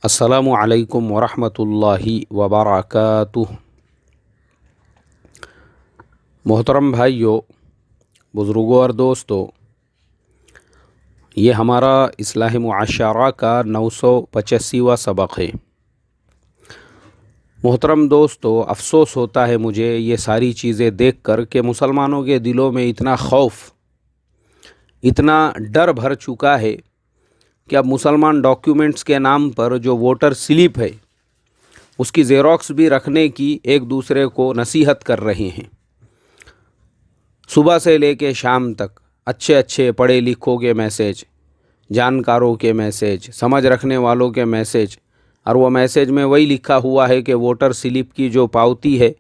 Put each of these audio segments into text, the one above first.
السلام علیکم ورحمۃ اللہ وبرکاتہ۔ محترم بھائیوں، بزرگوں اور دوستوں، یہ ہمارا اصلاح معاشرہ کا 985واں سبق ہے۔ محترم دوستوں، افسوس ہوتا ہے مجھے یہ ساری چیزیں دیکھ کر کہ مسلمانوں کے دلوں میں اتنا خوف، اتنا ڈر بھر چکا ہے کہ اب مسلمان ڈاکیومنٹس کے نام پر جو ووٹر سلپ ہے اس کی زیروکس بھی رکھنے کی ایک دوسرے کو نصیحت کر رہے ہیں۔ صبح سے لے کے شام تک اچھے اچھے پڑھے لکھوں کے میسیج، جانکاروں کے میسیج، سمجھ رکھنے والوں کے میسیج، اور وہ میسیج میں وہی لکھا ہوا ہے کہ ووٹر سلپ کی جو پاوتی ہے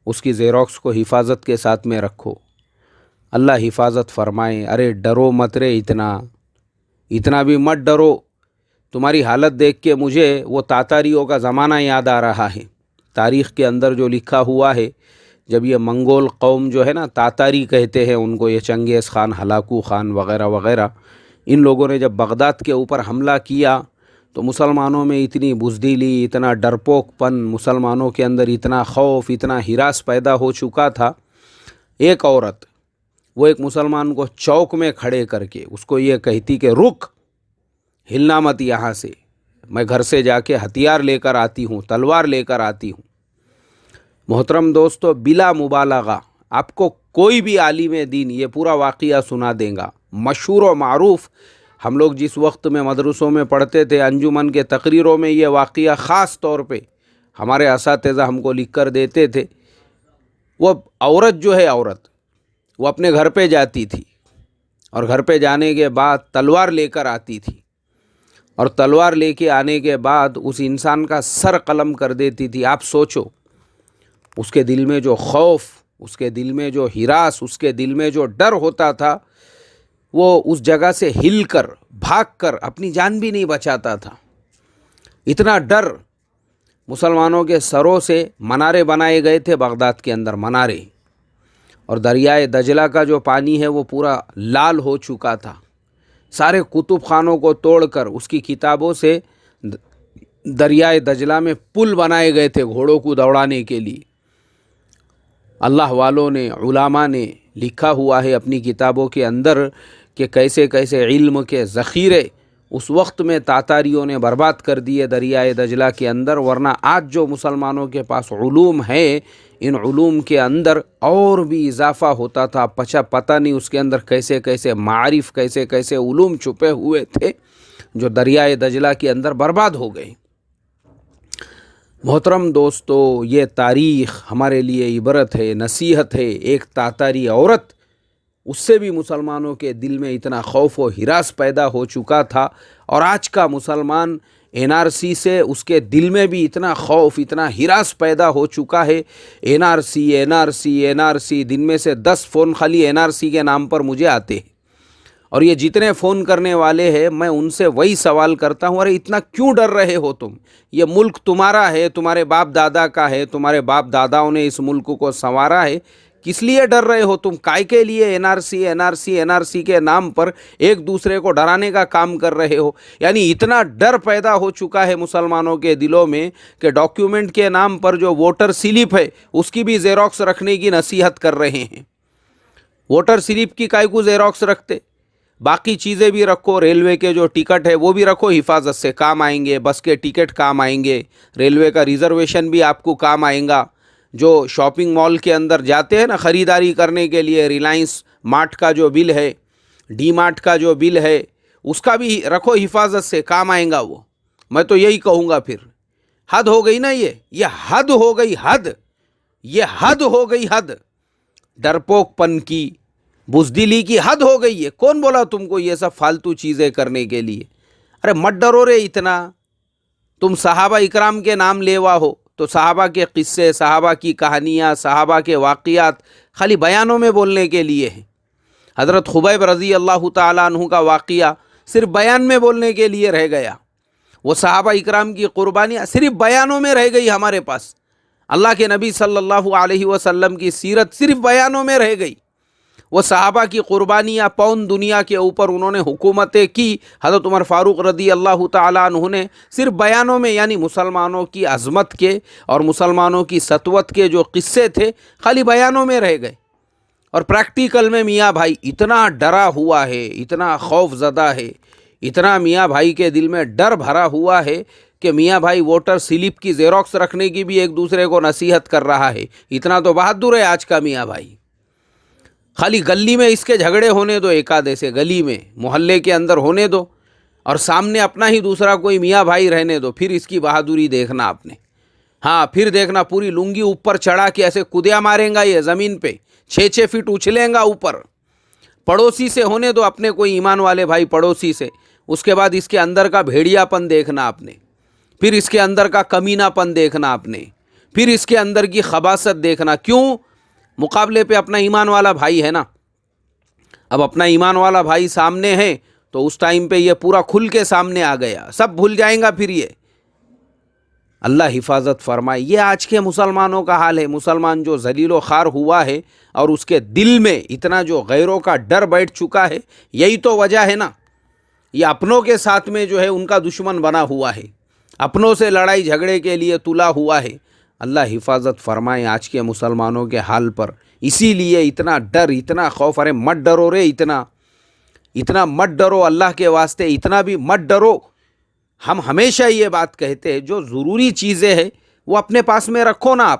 اس کی زیروکس کو حفاظت کے ساتھ میں رکھو۔ اللہ حفاظت فرمائے۔ ارے ڈرو مت رے، اتنا بھی مت ڈرو۔ تمہاری حالت دیکھ کے مجھے وہ تاتاریوں کا زمانہ یاد آ رہا ہے۔ تاریخ کے اندر جو لکھا ہوا ہے، جب یہ منگول قوم جو ہے نا، تاتاری کہتے ہیں ان کو، یہ چنگیز خان، ہلاکو خان وغیرہ وغیرہ، ان لوگوں نے جب بغداد کے اوپر حملہ کیا تو مسلمانوں میں اتنی بزدلی، اتنا ڈرپوک پن، مسلمانوں کے اندر اتنا خوف، اتنا ہراس پیدا ہو چکا تھا۔ ایک عورت، وہ ایک مسلمان کو چوک میں کھڑے کر کے اس کو یہ کہتی کہ رک، ہلنا مت یہاں سے، میں گھر سے جا کے ہتھیار لے کر آتی ہوں، تلوار لے کر آتی ہوں۔ محترم دوستو، بلا مبالغہ آپ کو کوئی بھی عالم دین یہ پورا واقعہ سنا دیں گا، مشہور و معروف۔ ہم لوگ جس وقت میں مدرسوں میں پڑھتے تھے، انجمن کے تقریروں میں یہ واقعہ خاص طور پہ ہمارے اساتذہ ہم کو لکھ کر دیتے تھے۔ وہ عورت جو ہے، وہ اپنے گھر پہ جاتی تھی اور گھر پہ جانے کے بعد تلوار لے کر آتی تھی، اور تلوار لے کے آنے کے بعد اس انسان کا سر قلم کر دیتی تھی۔ آپ سوچو، اس کے دل میں جو خوف، اس کے دل میں جو ہراس، اس کے دل میں جو ڈر ہوتا تھا، وہ اس جگہ سے ہل کر، بھاگ کر اپنی جان بھی نہیں بچاتا تھا۔ اتنا ڈر۔ مسلمانوں کے سروں سے منارے بنائے گئے تھے بغداد کے اندر، منارے، اور دریائے دجلہ کا جو پانی ہے وہ پورا لال ہو چکا تھا۔ سارے کتب خانوں کو توڑ کر اس کی کتابوں سے دریائے دجلہ میں پل بنائے گئے تھے گھوڑوں کو دوڑانے کے لیے۔ اللہ والوں نے، علماء نے لکھا ہوا ہے اپنی کتابوں کے اندر کہ کیسے کیسے علم کے ذخیرے اس وقت میں تاتاریوں نے برباد کر دیے دریائے دجلہ کے اندر، ورنہ آج جو مسلمانوں کے پاس علوم ہے، ان علوم کے اندر اور بھی اضافہ ہوتا تھا۔ پتہ نہیں اس کے اندر کیسے کیسے معارف، کیسے کیسے علوم چھپے ہوئے تھے جو دریائے دجلہ کے اندر برباد ہو گئے۔ محترم دوستو، یہ تاریخ ہمارے لیے عبرت ہے، نصیحت ہے۔ ایک تاتاری عورت، اس سے بھی مسلمانوں کے دل میں اتنا خوف و ہراس پیدا ہو چکا تھا، اور آج کا مسلمان این آر سی سے اس کے دل میں بھی اتنا خوف، اتنا ہراس پیدا ہو چکا ہے۔ N R C, N R C, N R C, دن میں سے 10 فون خالی این آر سی کے نام پر مجھے آتے ہیں، اور یہ جتنے فون کرنے والے ہیں میں ان سے وہی سوال کرتا ہوں، ارے اتنا کیوں ڈر رہے ہو تم؟ یہ ملک تمہارا ہے، تمہارے باپ دادا کا ہے، تمہارے باپ داداؤں نے اس ملک کو سنوارا ہے، کس لیے ڈر رہے ہو تم؟ کائے کے لیے N R C, N R C, N R C کے نام پر ایک دوسرے کو ڈرانے کا کام کر رہے ہو؟ یعنی اتنا ڈر پیدا ہو چکا ہے مسلمانوں کے دلوں میں کہ ڈاکیومنٹ کے نام پر جو ووٹر سلپ ہے اس کی بھی زیروکس رکھنے کی نصیحت کر رہے ہیں۔ ووٹر سلپ کی کائے کو زیروکس رکھتے؟ باقی چیزیں بھی رکھو، ریلوے کے جو ٹکٹ ہے وہ بھی رکھو، حفاظت سے کام آئیں گے، بس کے ٹکٹ کام آئیں گے، ریلوے کا ریزرویشن بھی آپ کو کام آئیں گا۔ جو شاپنگ مال کے اندر جاتے ہیں نا خریداری کرنے کے لیے، ریلائنس مارٹ کا جو بل ہے، ڈی مارٹ کا جو بل ہے، اس کا بھی رکھو، حفاظت سے کام آئیں گا وہ۔ میں تو یہی کہوں گا، پھر حد ہو گئی نا، یہ حد ہو گئی، یہ حد ہو گئی، حد ڈرپوک پن کی، بزدلی کی حد ہو گئی ہے۔ کون بولا تم کو یہ سب فالتو چیزیں کرنے کے لیے؟ ارے مت ڈرو رے اتنا۔ تم صحابہ اکرام کے نام لیوا ہو تو صحابہ کے قصے، صحابہ کی کہانیاں، صحابہ کے واقعات خالی بیانوں میں بولنے کے لیے ہیں۔ حضرت خبیب رضی اللہ تعالیٰ عنہ کا واقعہ صرف بیان میں بولنے کے لیے رہ گیا۔ وہ صحابہ اکرام کی قربانیاں صرف بیانوں میں رہ گئی ہمارے پاس۔ اللہ کے نبی صلی اللہ علیہ وسلم کی سیرت صرف بیانوں میں رہ گئی۔ وہ صحابہ کی قربانیاں پون دنیا کے اوپر انہوں نے حکومتیں کی. حضرت عمر فاروق رضی اللہ تعالیٰ عنہ نے صرف بیانوں میں یعنی مسلمانوں کی عظمت کے اور مسلمانوں کی سطوت کے جو قصے تھے خالی بیانوں میں رہ گئے، اور پریکٹیکل میں میاں بھائی اتنا ڈرا ہوا ہے، اتنا خوف زدہ ہے، اتنا میاں بھائی کے دل میں ڈر بھرا ہوا ہے کہ میاں بھائی ووٹر سلپ کی زیروکس رکھنے کی بھی ایک دوسرے کو نصیحت کر رہا ہے. اتنا تو بہادر ہے آج کا میاں بھائی. خالی گلی میں اس کے جھگڑے ہونے دو، ایک آدھے سے گلی میں محلے کے اندر ہونے دو، اور سامنے اپنا ہی دوسرا کوئی میاں بھائی رہنے دو، پھر اس کی بہادری دیکھنا آپ نے. ہاں پھر دیکھنا پوری لنگی اوپر چڑھا کے ایسے کدیا ماریں گا یہ زمین پہ، 6 فٹ اچھلیں گا اوپر. پڑوسی سے ہونے دو، اپنے کوئی ایمان والے بھائی پڑوسی سے. اس کے بعد اس کے اندر کا بھیڑیا پن دیکھنا آپ نے، پھر اس کے اندر کا کمینہ پن دیکھنا آپ نے، پھر اس کے اندر کی خباثت دیکھنا. کیوں؟ مقابلے پہ اپنا ایمان والا بھائی ہے نا. اب اپنا ایمان والا بھائی سامنے ہے تو اس ٹائم پہ یہ پورا کھل کے سامنے آ گیا، سب بھول جائیں گا پھر یہ. اللہ حفاظت فرمائے. یہ آج کے مسلمانوں کا حال ہے. مسلمان جو ذلیل و خوار ہوا ہے اور اس کے دل میں اتنا جو غیروں کا ڈر بیٹھ چکا ہے، یہی تو وجہ ہے نا. یہ اپنوں کے ساتھ میں جو ہے ان کا دشمن بنا ہوا ہے، اپنوں سے لڑائی جھگڑے کے لیے تلا ہوا ہے. اللہ حفاظت فرمائے آج کے مسلمانوں کے حال پر. اسی لیے اتنا ڈر، اتنا خوف. ارے مت ڈرو رے، اتنا مت ڈرو اللہ کے واسطے، اتنا بھی مت ڈرو. ہم ہمیشہ یہ بات کہتے ہیں جو ضروری چیزیں ہیں وہ اپنے پاس میں رکھو نا.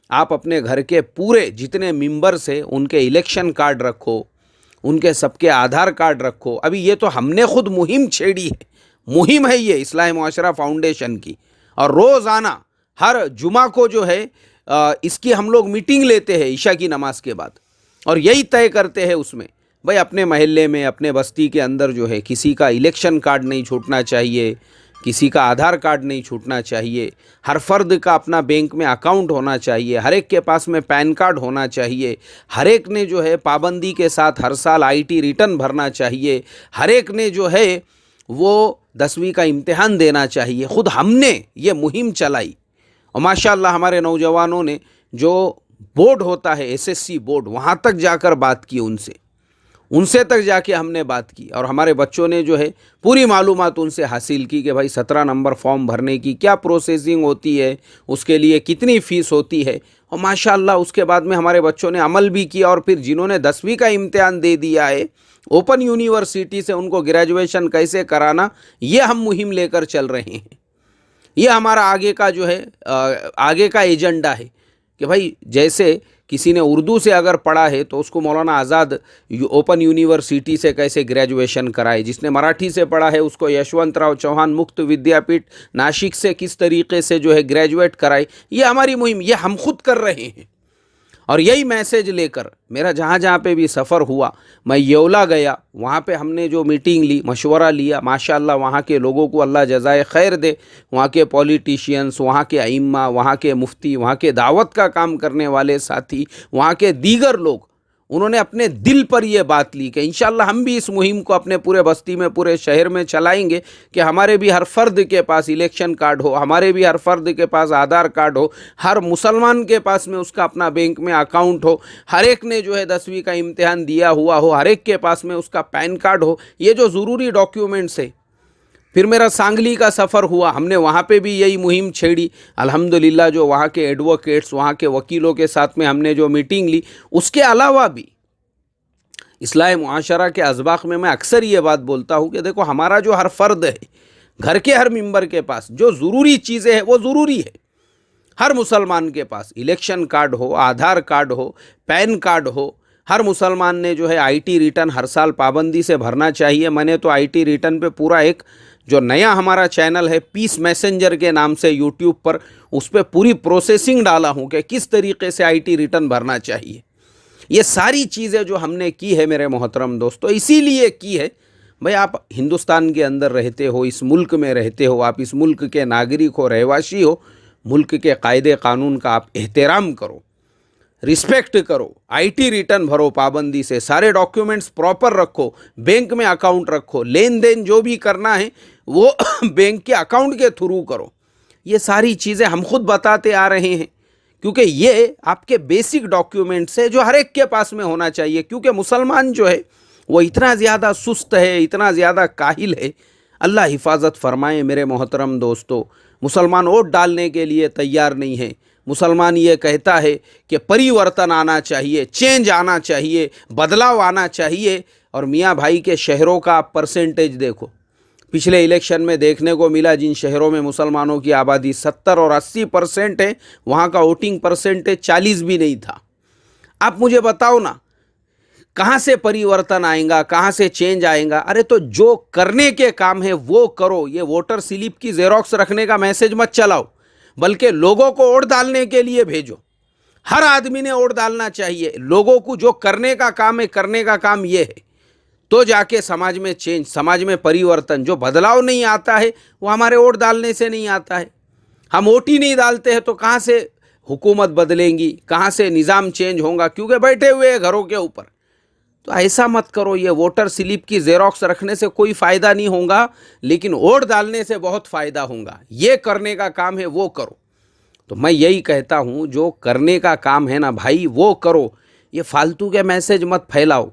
آپ اپنے گھر کے پورے جتنے ممبرس ہیں ان کے الیکشن کارڈ رکھو، ان کے سب کے آدھار کارڈ رکھو. ابھی یہ تو ہم نے خود مہم چھیڑی ہے، مہم ہے یہ اصلاح معاشرہ فاؤنڈیشن کی. اور روزانہ ہر جمعہ کو جو ہے اس کی ہم لوگ میٹنگ لیتے ہیں عشاء کی نماز کے بعد، اور یہی طے کرتے ہیں اس میں بھائی اپنے محلے میں اپنے بستی کے اندر جو ہے کسی کا الیکشن کارڈ نہیں چھوٹنا چاہیے، کسی کا آدھار کارڈ نہیں چھوٹنا چاہیے، ہر فرد کا اپنا بینک میں اکاؤنٹ ہونا چاہیے، ہر ایک کے پاس میں پین کارڈ ہونا چاہیے، ہر ایک نے جو ہے پابندی کے ساتھ ہر سال IT ریٹرن بھرنا چاہیے، ہر ایک نے جو ہے وہ 10ویں کا امتحان دینا چاہیے. خود ہم نے یہ مہم چلائی، اور ماشاءاللہ ہمارے نوجوانوں نے جو بورڈ ہوتا ہے SSC بورڈ، وہاں تک جا کر بات کی، ان سے تک جا کے ہم نے بات کی، اور ہمارے بچوں نے جو ہے پوری معلومات ان سے حاصل کی کہ بھائی 17 نمبر فارم بھرنے کی کیا پروسیسنگ ہوتی ہے، اس کے لیے کتنی فیس ہوتی ہے. اور ماشاءاللہ اس کے بعد میں ہمارے بچوں نے عمل بھی کیا، اور پھر جنہوں نے 10ویں کا امتحان دے دیا ہے اوپن یونیورسٹی سے ان کو گریجویشن کیسے کرانا، یہ ہم مہم لے کر چل رہے ہیں. یہ ہمارا آگے کا جو ہے آگے کا ایجنڈا ہے کہ بھائی جیسے کسی نے اردو سے اگر پڑھا ہے تو اس کو مولانا آزاد اوپن یونیورسٹی سے کیسے گریجویشن کرائے، جس نے مراٹھی سے پڑھا ہے اس کو یشونت راؤ چوہان مکت ودیا پیٹھ ناسک سے کس طریقے سے جو ہے گریجویٹ کرائے. یہ ہماری مہم، یہ ہم خود کر رہے ہیں. اور یہی میسیج لے کر میرا جہاں پہ بھی سفر ہوا، میں یولا گیا، وہاں پہ ہم نے جو میٹنگ لی، مشورہ لیا، ماشاءاللہ وہاں کے لوگوں کو اللہ جزائے خیر دے، وہاں کے پولیٹیشینز، وہاں کے ائمہ، وہاں کے مفتی، وہاں کے دعوت کا کام کرنے والے ساتھی، وہاں کے دیگر لوگ، انہوں نے اپنے دل پر یہ بات لی کہ انشاءاللہ ہم بھی اس مہم کو اپنے پورے بستی میں، پورے شہر میں چلائیں گے کہ ہمارے بھی ہر فرد کے پاس الیکشن کارڈ ہو، ہمارے بھی ہر فرد کے پاس آدھار کارڈ ہو، ہر مسلمان کے پاس میں اس کا اپنا بینک میں اکاؤنٹ ہو، ہر ایک نے جو ہے 10ویں کا امتحان دیا ہوا ہو، ہر ایک کے پاس میں اس کا پین کارڈ ہو. یہ جو ضروری ڈاکیومنٹس ہے. پھر میرا سانگلی کا سفر ہوا، ہم نے وہاں پہ بھی یہی مہم چھیڑی. الحمدللہ جو وہاں کے ایڈوکیٹس، وہاں کے وکیلوں کے ساتھ میں ہم نے جو میٹنگ لی، اس کے علاوہ بھی اصلاح معاشرہ کے اسباق میں اکثر یہ بات بولتا ہوں کہ دیکھو ہمارا جو ہر فرد ہے، گھر کے ہر ممبر کے پاس جو ضروری چیزیں ہیں وہ ضروری ہے. ہر مسلمان کے پاس الیکشن کارڈ ہو، آدھار کارڈ ہو، پین کارڈ ہو. ہر مسلمان نے جو ہے IT ریٹرن ہر سال پابندی سے بھرنا چاہیے. میں نے تو IT ریٹرن پہ پورا ایک جو نیا ہمارا چینل ہے پیس میسنجر کے نام سے یوٹیوب پر، اس پہ پوری پروسیسنگ ڈالا ہوں کہ کس طریقے سے IT ریٹرن بھرنا چاہیے. یہ ساری چیزیں جو ہم نے کی ہے میرے محترم دوستو، اسی لیے کی ہے بھائی آپ ہندوستان کے اندر رہتے ہو، اس ملک میں رہتے ہو، آپ اس ملک کے ناگرک ہو، رہواشی ہو. ملک کے قاعدے قانون کا آپ احترام کرو، رسپیکٹ کرو، IT ریٹرن بھرو پابندی سے، سارے ڈاکیومنٹس پراپر رکھو، بینک میں اکاؤنٹ رکھو، لین دین جو بھی کرنا ہے وہ بینک کے اکاؤنٹ کے تھرو کرو. یہ ساری چیزیں ہم خود بتاتے آ رہے ہیں کیونکہ یہ آپ کے بیسک ڈاکیومنٹس ہے جو ہر ایک کے پاس میں ہونا چاہیے. کیونکہ مسلمان جو ہے وہ اتنا زیادہ سست ہے, اتنا زیادہ کاہل ہے. اللہ حفاظت فرمائے میرے محترم دوستو. مسلمان ووٹ ڈالنے کے لیے تیار نہیں ہے. مسلمان یہ کہتا ہے کہ پریورتن آنا چاہیے, چینج آنا چاہیے, بدلاؤ آنا چاہیے. اور میاں بھائی کے شہروں کا آپ پرسنٹیج دیکھو, پچھلے الیکشن میں دیکھنے کو ملا جن شہروں میں مسلمانوں کی آبادی 70 اور 80% ہے, وہاں کا ووٹنگ پرسنٹیج 40 بھی نہیں تھا. آپ مجھے بتاؤ نا کہاں سے پریورتن آئیں گا, کہاں سے چینج آئیں گا؟ ارے تو جو کرنے کے کام ہے وہ کرو. یہ ووٹر سلپ کی زیروکس رکھنے کا میسج مت چلاؤ, بلکہ لوگوں کو ووٹ ڈالنے کے لیے بھیجو. ہر آدمی نے ووٹ ڈالنا چاہیے. لوگوں کو جو کرنے کا کام ہے, کرنے کا کام یہ ہے, تو جا کے سماج میں چینج, سماج میں پریورتن. جو بدلاؤ نہیں آتا ہے وہ ہمارے ووٹ ڈالنے سے نہیں آتا ہے. ہم ووٹ ہی نہیں ڈالتے ہیں تو کہاں سے حکومت بدلیں گی, کہاں سے نظام چینج ہوگا؟ کیونکہ بیٹھے ہوئے ہیں گھروں کے اوپر. تو ایسا مت کرو. یہ ووٹر سلپ کی زیروکس رکھنے سے کوئی فائدہ نہیں ہوگا, لیکن ووٹ ڈالنے سے بہت فائدہ ہوگا. یہ کرنے کا کام ہے وہ کرو. تو میں یہی کہتا ہوں جو کرنے کا کام ہے نا بھائی وہ کرو. یہ فالتو کے میسج مت پھیلاؤ.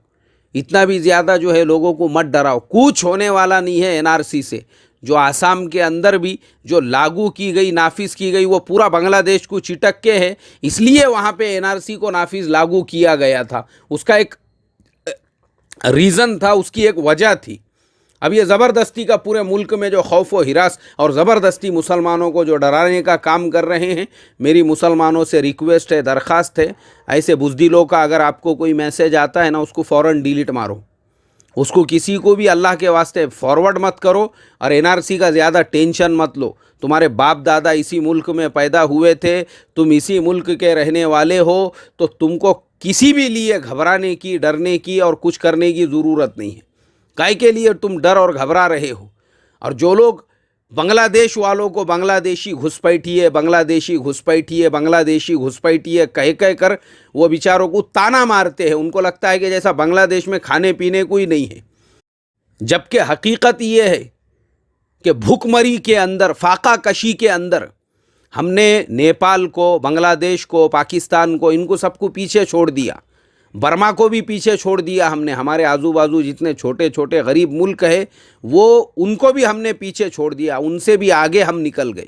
اتنا بھی زیادہ جو ہے لوگوں کو مت ڈراؤ. کچھ ہونے والا نہیں ہے NRC سے. جو آسام کے اندر بھی جو لاگو کی گئی, نافذ کی گئی, وہ پورا بنگلہ دیش کو چٹک کے ہے. اس لیے وہاں پہ NRC کو نافذ لاگو کیا گیا تھا. اس کا ایک ریزن تھا, اس کی ایک وجہ تھی. اب یہ زبردستی کا پورے ملک میں جو خوف و ہراس اور زبردستی مسلمانوں کو جو ڈرانے کا کام کر رہے ہیں, میری مسلمانوں سے ریکویسٹ ہے, درخواست ہے, ایسے بزدلوں کا اگر آپ کو کوئی میسج آتا ہے نا, اس کو فوراً ڈیلیٹ مارو. اس کو کسی کو بھی اللہ کے واسطے فارورڈ مت کرو. اور NRC کا زیادہ ٹینشن مت لو. تمہارے باپ دادا اسی ملک میں پیدا ہوئے تھے, تم اسی ملک کے رہنے والے ہو, تو تم کو کسی بھی لیے گھبرانے کی, ڈرنے کی اور کچھ کرنے کی ضرورت نہیں ہے. کائے کے لیے تم ڈر اور گھبرا رہے ہو؟ اور جو لوگ بنگلہ دیش والوں کو بنگلہ دیشی گھسپیٹھی ہے, بنگلہ دیشی گھسپیٹھی ہے, بنگلہ دیشی گھسپیٹھی ہے کہہ کر وہ بیچاروں کو تانا مارتے ہیں. ان کو لگتا ہے کہ جیسا بنگلہ دیش میں کھانے پینے کوئی نہیں ہے. جبکہ حقیقت یہ ہے کہ بھوک مری کے اندر, فاقہ کشی کے اندر ہم نے نیپال کو, بنگلہ دیش کو, پاکستان کو, ان کو سب کو پیچھے چھوڑ دیا. برما کو بھی پیچھے چھوڑ دیا ہم نے. ہمارے آزو بازو جتنے چھوٹے چھوٹے غریب ملک ہے وہ ان کو بھی ہم نے پیچھے چھوڑ دیا. ان سے بھی آگے ہم نکل گئے.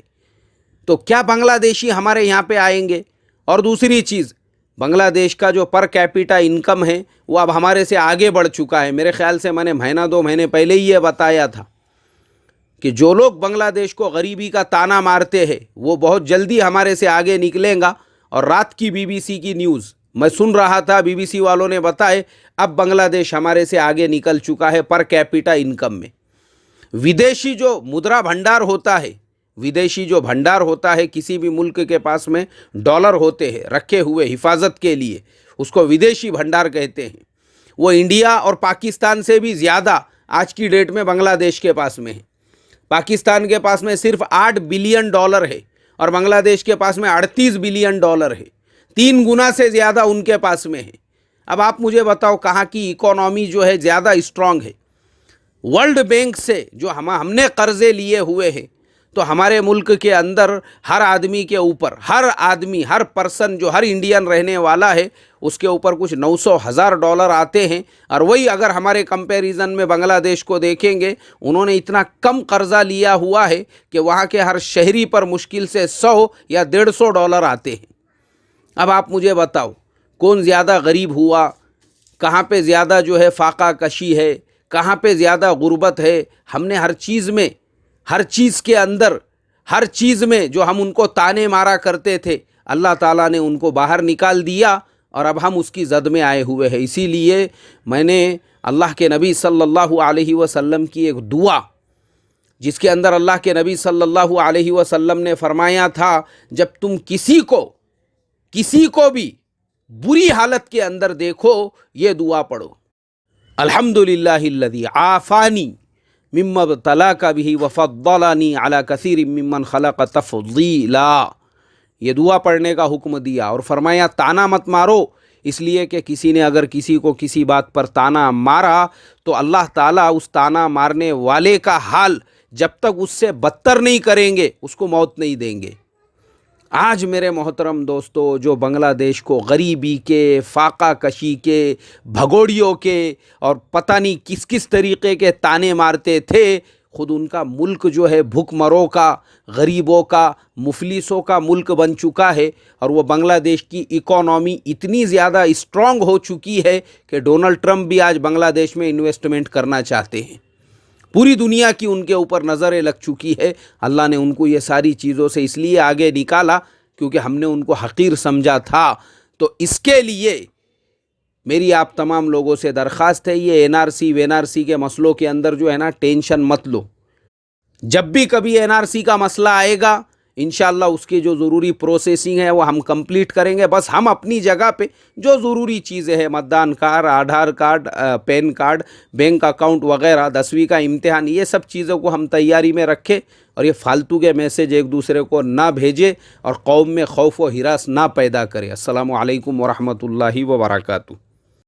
تو کیا بنگلہ دیشی ہمارے یہاں پہ آئیں گے؟ اور دوسری چیز, بنگلہ دیش کا جو پر کیپیٹا انکم ہے وہ اب ہمارے سے آگے بڑھ چکا ہے. میرے خیال سے میں نے مہینہ 2 مہینے پہلے ہی یہ بتایا تھا کہ جو لوگ بنگلہ دیش کو غریبی کا تانا مارتے ہیں وہ بہت جلدی ہمارے سے آگے نکلیں گا. اور رات کی BBC کی نیوز میں سن رہا تھا, BBC والوں نے بتائے اب بنگلہ دیش ہمارے سے آگے نکل چکا ہے پر کیپیٹا انکم میں. ودیشی جو مدرا بھنڈار ہوتا ہے, ودیشی جو بھنڈار ہوتا ہے, کسی بھی ملک کے پاس میں ڈالر ہوتے ہیں رکھے ہوئے حفاظت کے لیے, اس کو ودیشی بھنڈار کہتے ہیں. وہ انڈیا اور پاکستان سے بھی زیادہ آج کی ڈیٹ میں بنگلہ دیش کے پاس میں ہے. پاکستان کے پاس میں صرف $8 بلین ہے اور بنگلہ دیش کے پاس میں $38 بلین ہے. 3 گنا سے زیادہ ان کے پاس میں ہے. اب آپ مجھے بتاؤ کہاں کی اکانومی جو ہے زیادہ اسٹرانگ ہے؟ ورلڈ بینک سے جو ہم نے قرضے لیے ہوئے ہیں, تو ہمارے ملک کے اندر ہر آدمی کے اوپر, ہر آدمی, ہر پرسن جو ہر انڈین رہنے والا ہے اس کے اوپر کچھ $900,000 آتے ہیں. اور وہی اگر ہمارے کمپیریزن میں بنگلہ دیش کو دیکھیں گے, انہوں نے اتنا کم قرضہ لیا ہوا ہے کہ وہاں کے ہر شہری پر مشکل سے $100 یا $150 آتے ہیں. اب آپ مجھے بتاؤ کون زیادہ غریب ہوا, کہاں پہ زیادہ جو ہے فاقہ کشی ہے, کہاں پہ زیادہ غربت ہے؟ ہم نے ہر چیز میں, ہر چیز کے اندر, ہر چیز میں جو ہم ان کو تانے مارا کرتے تھے, اللہ تعالیٰ نے ان کو باہر نکال دیا اور اب ہم اس کی زد میں آئے ہوئے ہیں. اسی لیے میں نے اللہ کے نبی صلی اللہ علیہ وسلم کی ایک دعا, جس کے اندر اللہ کے نبی صلی اللہ علیہ وسلم نے فرمایا تھا جب تم کسی کو بھی بری حالت کے اندر دیکھو یہ دعا پڑھو, الحمدللہ الذی عافانی مما ابتلاک بہ وفضلنی علی کثیر ممن خلق تفضیلا. یہ دعا پڑھنے کا حکم دیا اور فرمایا تانا مت مارو, اس لیے کہ کسی نے اگر کسی کو کسی بات پر تانا مارا تو اللہ تعالیٰ اس تانا مارنے والے کا حال جب تک اس سے بدتر نہیں کریں گے اس کو موت نہیں دیں گے. آج میرے محترم دوستو جو بنگلہ دیش کو غریبی کے، فاقہ کشی کے، بھگوڑیوں کے اور پتہ نہیں کس کس طریقے کے تانے مارتے تھے، خود ان کا ملک جو ہے بھوک مروں کا، غریبوں کا، مفلسوں کا ملک بن چکا ہے، اور وہ بنگلہ دیش کی اکانومی اتنی زیادہ اسٹرانگ ہو چکی ہے کہ ڈونلڈ ٹرمپ بھی آج بنگلہ دیش میں انویسٹمنٹ کرنا چاہتے ہیں۔ پوری دنیا کی ان کے اوپر نظریں لگ چکی ہے۔ اللہ نے ان کو یہ ساری چیزوں سے اس لیے آگے نکالا کیونکہ ہم نے ان کو حقیر سمجھا تھا۔ تو اس کے لیے میری آپ تمام لوگوں سے درخواست ہے، یہ این آر سی کے مسئلوں کے اندر جو ہے نا ٹینشن مت لو۔ جب بھی کبھی این آر سی کا مسئلہ آئے گا انشاءاللہ اس کی جو ضروری پروسیسنگ ہے وہ ہم کمپلیٹ کریں گے۔ بس ہم اپنی جگہ پہ جو ضروری چیزیں ہیں، متدان card, Aadhaar card, PAN card, bank account وغیرہ، 10ویں کا امتحان، یہ سب چیزوں کو ہم تیاری میں رکھیں، اور یہ فالتو کے میسیج ایک دوسرے کو نہ بھیجے اور قوم میں خوف و ہراس نہ پیدا کرے۔ السلام علیکم ورحمۃ اللہ وبرکاتہ۔